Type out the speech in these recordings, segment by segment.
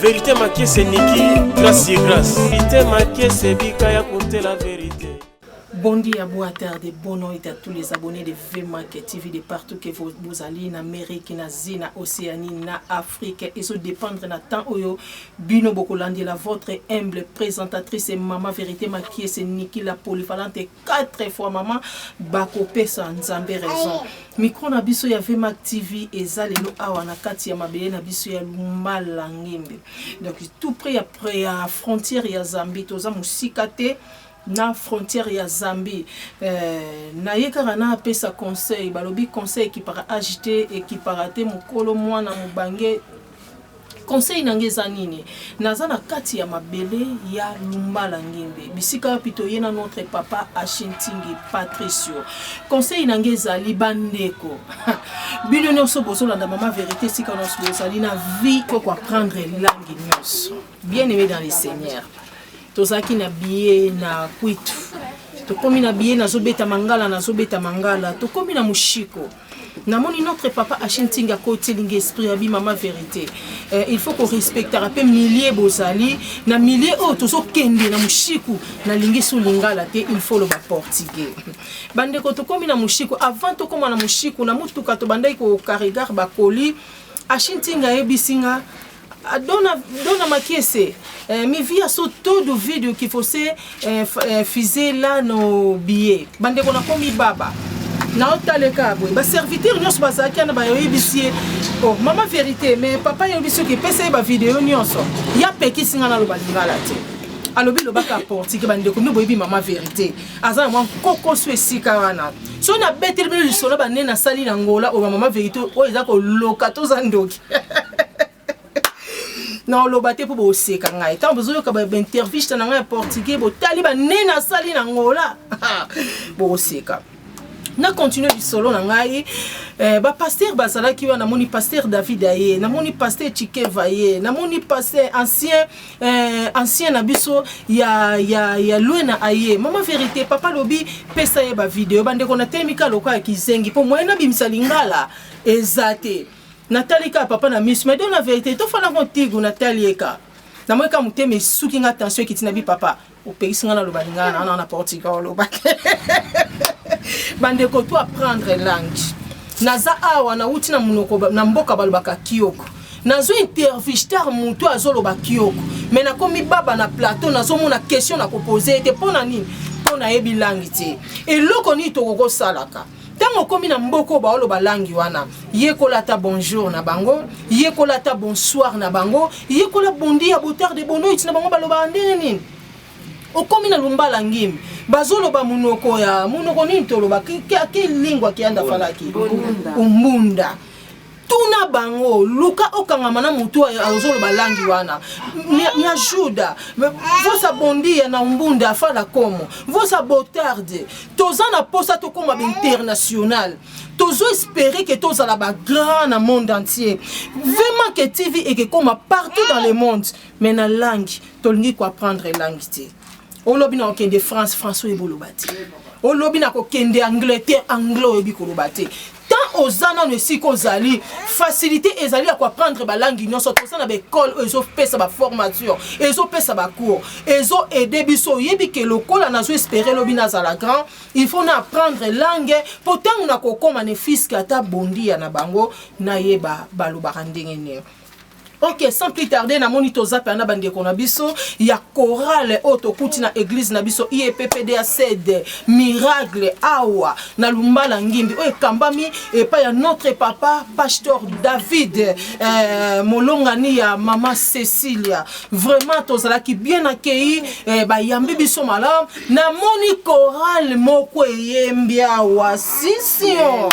Vérité maquée c'est Niki, grâce et grâce. Vérité maquée c'est Bikaya côté la vérité. Bon dia, bon tarde, bon nuit à tous les abonnés de VMarket TV de partout que vous allez en Amérique, en Asie, en Océanie, en Afrique et ça dépendre de temps où Bino Bokolandi, la votre humble présentatrice et maman vérité maquillée c'est Niki la polyvalente 4 fois maman Bakopé sans Nzambe raison. Micro na biso ya VMarket TV et zalelo awa na kati ya mabele na biso ya Lumbala Ngimbe. Donc tout près après la frontière ya Zambie, toza musikate na frontière ya Zambie na yekara na pesa conseil balobi conseil qui para agiter et qui para te mukolo mwana mubange conseil nangeza nini naza na kati ya mabele ya Lumbala Ngimbe bisika pito yena notre papa Ashintingi Patricio conseil nangeza libandeko bino nyonso bozolanda mama vérité sika nyonso bozali na vie ko apprendre langue nyonso bien aimé dans le Seigneur. Tozaki na biye na kwitu tokomi na biye na zobeta mangala tokomi na mushiko namoni notre papa Ashintinga côté lingue esprit abi mama vérité il faut qu'on respecte rappel milliers bozali na milliers tozo kende na mushiku na lingi sou lingala te il faut le portugais bandeko tokomi na mushiko avant tokoma na mushiku na mutuka to bandai ko karigar bakoli Ashintinga ebisinga dona makiese mi via so tout de vidéo qu'il faut se fiser là nos billets bande ko na komi baba na otaleka boy ba serviteur nyos bazaki na ba yobisie oh mama vérité mais papa yobisie ki pese ba vidéo nyonso ya peki singa na lo balingala te alobi lo baka porti ke bande ko mi boyebi mama vérité azana mwa koko so esika wana so na betel bi solo ba nena sali na ngola o mama vérité o ezako lokato za ndoki non lo baté pour bosser quand ngai tant besoin que ba interview na ngai portugais bo taliba nena sali na ngola bosser ka na continuer du solo na ngai ba pasteur bazala ki wana moni pasteur David aye na moni pasteur Chike vaye na moni pasteur ancien na biso ya Luena aye mama vérité papa lobi pesa ye ba vidéo bande ko na temika loka kizengi po moyena bimisa lingala ezate Natalika papa na miss mais dans la vérité to fala kontigo Natalieka na moi ka muteme suki nga attention ki tinabi papa o pekisinga na lobalinga na Portugal lobake bande ko to apprendre langue naza awa na uti na munoko na mboka balobaka kioko nazo interview star mutu azoloba kioko mais na komi baba na plateau nazo mona question na ko poser te pona nini pona yebi langue te et loko ni to ko salaka tango komi na mboko ba olo balangi wana yekola ta bonjour na bango yekola ta bonsoir na bango yekola bondi ya botard de bonoit na bango baloba ndenge nini okomi na Lumbala Ngimbe bazolo ba munoko ya munoko nini toloba ki lingua ki anda falaki umbunda tuna bango luka okangama na mutu azolo balangi wana ni ajuda vosa bondi na umbunda afala komo vosa botarde tozana posa to koma international tozo espérer que tous la ba grand na monde entier vraiment que TV et que comme partout dans le monde mais na langue tolingi ko apprendre langue te olobi na okende France français ebolobati olobi na ko kende Angleterre anglo ebi ko lobati tant ozana ne siko zali facilité ezali à apprendre ba langue nyonso to sana ba école ezo pesa ba formation ezo pesa ba cours ezo aider biso yebi ke lokola nazo espérer lobi na za la grand il faut na apprendre langue pourtant na ko koma ne fils kata bondi ya na bango na yeba baloba ndenge ne. Ok, sans plus tarder, na monito zapa na bande ko na biso ya chorale auto kuti na église na biso IEPPDA sed miracle awa na Lumbala Ngimbe o kambami et pas ya notre papa pasteur David molongani ya mama Cecilia vraiment tozala ki bien accueilli ba yambi biso malam na moni chorale moko yembia awa sisio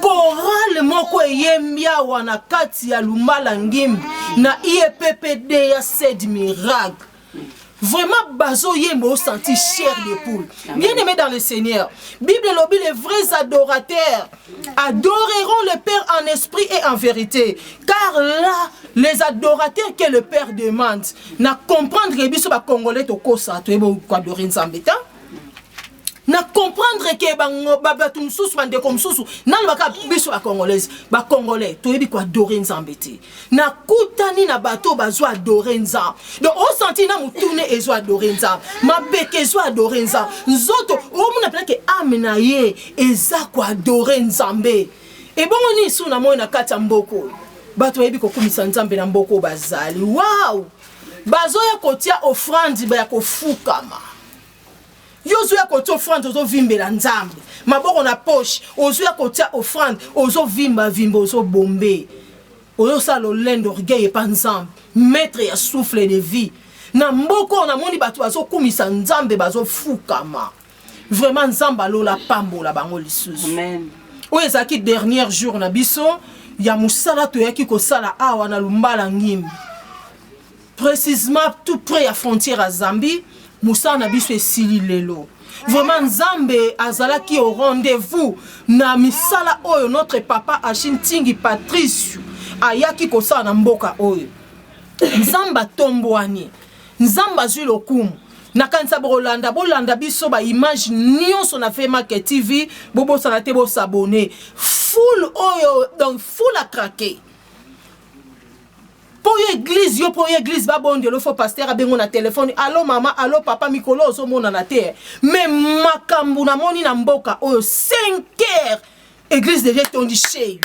chorale moko yembia wana kati ya Lumbala Ngimbe na IEPPD ya sed miracle vraiment bazo yembo au senti chair de poule. Bien aimé dans le Seigneur, Bible lobby les vrais adorateurs adoreront le Père en esprit et en vérité, car là les adorateurs que le Père demande n'a comprendre que biso ba congolais to kosa to ebo ko adorer Nzambe ta na comprendre que bato mususu bandeko mususu nano baka biso congolais toyebi ko adorer nzambe te na kutani na bato bazwa adorer nzambe donc on senti na mutune ezo adorer nzambe mapeke ezo adorer nzambe nzoto omuna pela ke ame na ye eza ko adorer nzambe e bongo ni su na moyo na kati ya mboko bato yebi ko kumisa nzambe na mboko bazali wow bazoya kotia offrande ba ya kofukama yozo ya kotia offrande ozo vimbela nzambe maboko na poche ozo ya kotia offrande ozo vimba ozo bombe ozo sala lendo orgueil pa nzambe maître ya souffle de vie na mboko na moni bato bazo kumisa nzambe bazo fukama vraiment nzambe alola pambola bango lisusu amen oyo ezaki dernier jour na biso ya musala toyaki kosala awa na Lumbala Ngimbi précisément tout près à frontière à Zambie musala na biso esili lelo vraiment nzambe azalaki au rendez-vous na misala oyo notre papa Achille Ntingi Patrice ayaki kosala na mboka oyo nzambe tombwani nzambe azwi lokumu na kanisa bolanda biso ba image nyonso na Fema TV bobo sana te bo s'abonner full oyo donc full à craquer pour église ba bon de lo fo pasteur abengo na téléphone allo mama allo papa mikolo zo mona na terre mais makambu na moni na mboka oyo 5h église devait tondi shade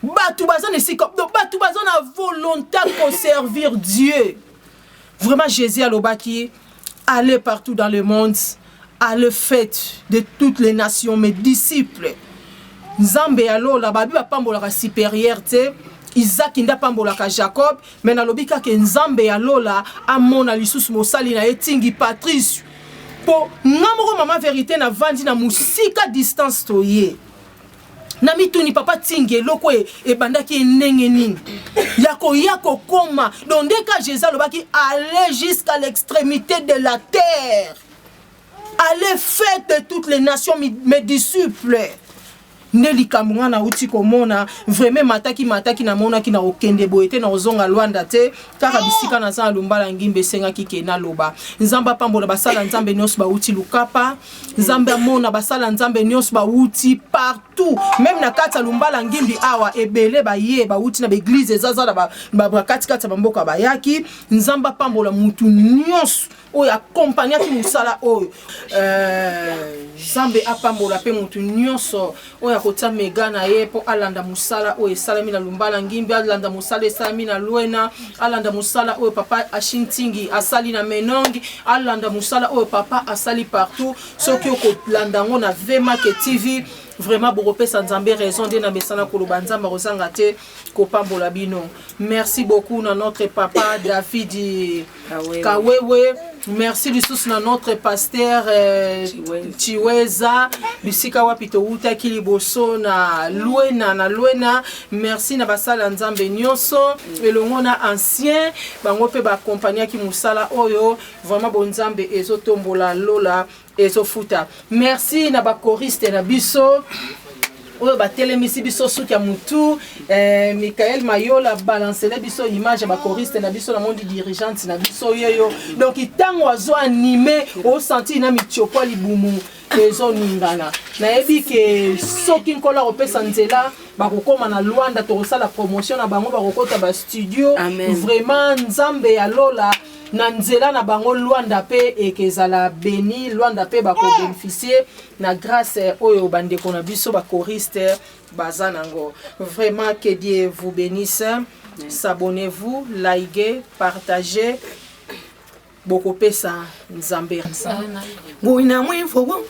batu bazana esika batu bazana volonté pour servir Dieu. Vraiment, Jésus a l'obaki, allez partout dans le monde, allez faites de toutes les nations, mes disciples. Nzambe alo la babi ba pambola ka supérieur te, Isaac inda pambola ka Jacob, mais na lobika ke Nzambe alo la amona lisusu mosali na etingi Patrice. Po ngamoko mama vérité na vandi na musika distance toye. Na mituni papa tinge loko e bandaki ndenge nini yako koma donc dès que Jésus lobaki aller jusqu'à l'extrémité de la terre allez faire de toutes les nations mes disciples Neli kamunga na uti komona vraiment mataki na mona ki na okende boete na ozonga Luanda te kaka bisika na za Lumbala Ngimbi senga kike na loba nzamba pambola basala nzambe nyonso ba uti lukapa nzambe amona basala nzambe nyonso ba uti partout même na kata Lumbala Ngimbi awa ebele ba ye ba uti na église zaza na ba kati mboka bayaki nzamba pambola mutu nyonso oyo accompagnaki musala oyo nzambe apambola pe mutu nyonso oyo akota mega na ye po alanda musala oyo esalami na Lumbala Ngimbi alanda musala esalami na Luena alanda musala oyo papa Achille Ntingi asali na Menongi alanda musala oyo papa asali partout soki okolanda ngo na Fema TV vraiment bopesa nzambe raison de na mesana koloba nzamba rozanga te kopambola bino. Merci beaucoup na notre papa David Kawewe. Merci lisusu na notre pasteur Chiweza bisika wapito uta kiliboso na Luena. Merci na basala nzambe nyonso elongo na ancien bango pe ba compagnie ki musala oyo vraiment bonzambe ezotombola lola ezofuta. Merci na ba choriste na biso oyo batelemisi biso suki ya mutu Michael Mayola balancele biso image ba choriste na biso na monde dirigeante na biso yoyo donc itango azo animé au senti na mitiopo libumu ezo ningana na ebi ke soki nkola opesa nzela bakokoma na Luanda tokosala promotion na bango bakokota ba studio vraiment nzambe ya lola na nzela na bango Luanda pe ekezala béni Luanda pe bako bénéficier na grâce oyo bandeko na biso ba choriste bazanango. Vraiment que Dieu vous bénisse. S'abonnez-vous, likez, partagez. Boko pesa nzambe. Nguna mwivu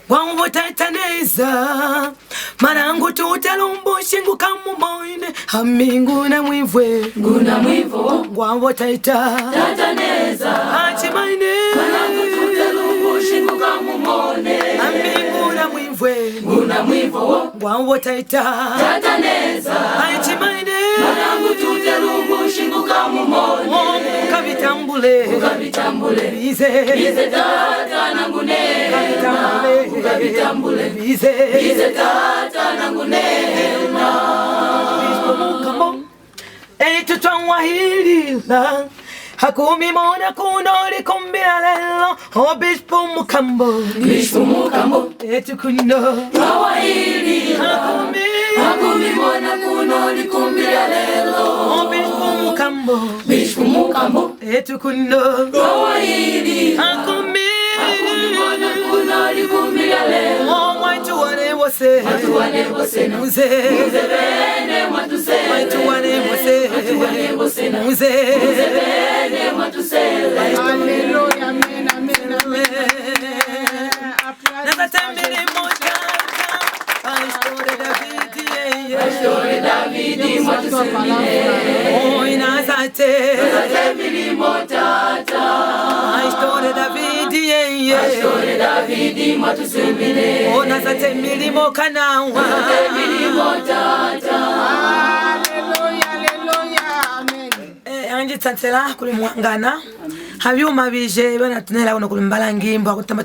wangu tataneza marangu tutalumbu shingu kamu moine haminguna mwivwe nguna mwivu wangu tataneza hachimaine marangu tutalumbu shingu kamu moine haminguna mwivwe nguna mwivu wangu tataneza hachimaine marangu tutalumbu shingu kamu moine ukabitambule bize tata nangune ukabitambule bize tata nangune na tutwangwahilila Hakumi mona kuno likumbia lelo Obishpo mukambo Etu kuno Kawaili Hakumi mona kuno likumbia lelo Obishpo mukambo Etu kuno Kawaili Hakumi mona kuno likumbia lelo Mwaituwane wose Muze Muzebene mwatusele Mwaituwane wose Muze Muzebene mwatusele Hallelujah, amen, amen, amen. Nazatembele motata Ashtore Davidi mwatusele Oh inazate Nazatembele motata Ashtore Davidi mwatusele Oh nazatembele mokanawa Nazatembele motata Hallelujah, hallelujah, amen. Anji tsatsela kuli mwangana havyuma bije bana tunela kuno kuli mbalangimbo akutamba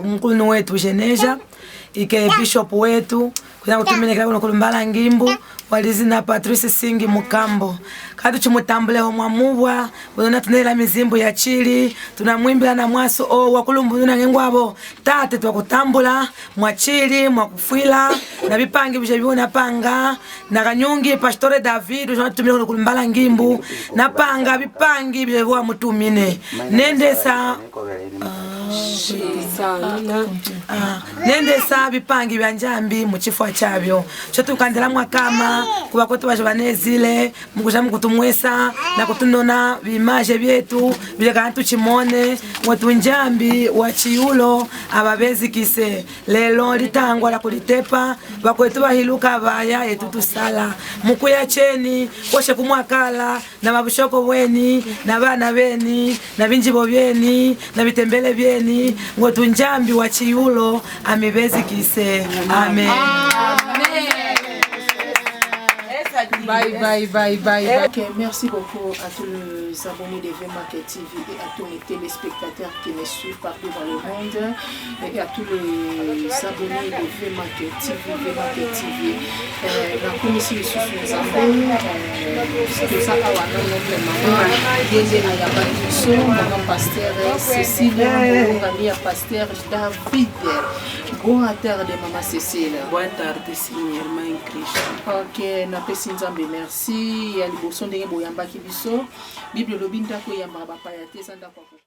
mkulu wetu Geneja ike bishop wetu kuna kutumeneka kuno kuli mbalangimbo walizina Patrice Singi Mukambo kadu chimutambule ho mwamubwa bona tunela mizimbo ya chili tunamwimbira na mwaso o wakulumbuna ngengwabo tate twakutambula mwachili mwakufwila na bipangi bije biona panga na kanyungi Pastor David tunatumira kuno kuli mbalangimbo na panga bipangi bije bwa mutumine nendesa nendesa bipangi bya njambi mu chifwa chabyo cyo tukandira mwakama kuba ko tubaje banezile mukuja mukutumwesa na kutunona bimaje byetu bile kantu chimone watu njambi wa chiyulo ababezi kise lelo litangwa la kulitepa bakwetu bahiluka baya yetu tusala mukuya cheni kwashe kumwakala na mabushoko bweni na bana beni na binjibo byeni na bitembele byeni watu njambi wa chiyulo amebezi kise amen. Bye. Okay, merci beaucoup à tous les abonnés de VMarket TV et à tous les téléspectateurs qui me suivent partout dans le monde et à tous les abonnés de VMarket TV. La commission de Sousou-Nzambe, c'est ça à notre maman, Yézé Ayabandiso, mon pasteur Cécile, mon pasteur David. Bonne tarde de maman Cécile. Bonne tarde, Seigneur, en Christ. Ok, na pesi nzambe merci. Ya liboso ndenge boyamba kibiso. Bible lobi ndako ya mabapa ya te sanda kwa